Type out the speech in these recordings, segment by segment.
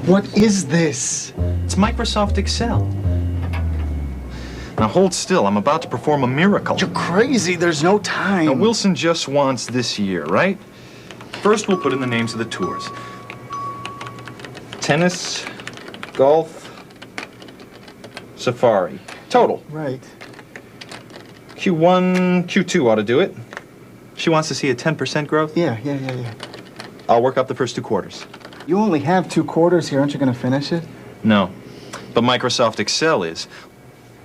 What is this? It's Microsoft Excel. Now hold still, I'm about to perform a miracle. You're crazy, there's no time. Now Wilson just wants this year, right? First we'll put in the names of the tours. Tennis, golf, safari. Total. Right. Q1, Q2 ought to do it. She wants to see a 10% growth. Yeah. I'll work up the first 2 quarters. You only have 2 quarters here, aren't you gonna finish it? No, but Microsoft Excel is.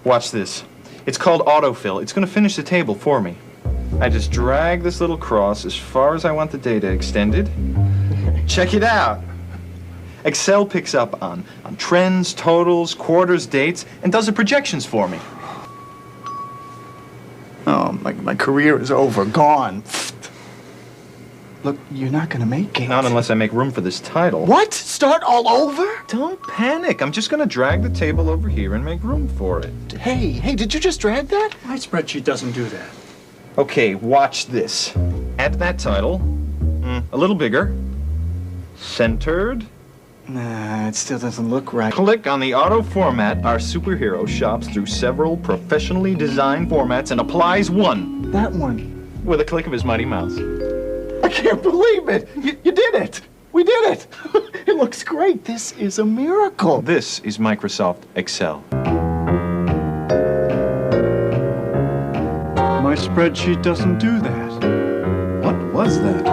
Watch this. It's called autofill. It's going to finish the table for me. I just drag this little cross as far as I want the data extended. Check it out. Excel picks up on trends, totals, quarters, dates, and does the projections for me. Oh, my career is over, gone. Look, you're not gonna make it. Not unless I make room for this title. What? Start all over? Don't panic. I'm just going to drag the table over here and make room for it. Hey, did you just drag that? My spreadsheet doesn't do that. Okay, watch this. Add that title. A little bigger. Centered. Nah, it still doesn't look right. Click on the auto format. Our superhero shops through several professionally designed formats and applies one That one. with a click of his mighty mouse. I can't believe it. You did it. We did it. It looks great. This is a miracle. This is Microsoft Excel. My spreadsheet doesn't do that. What was that?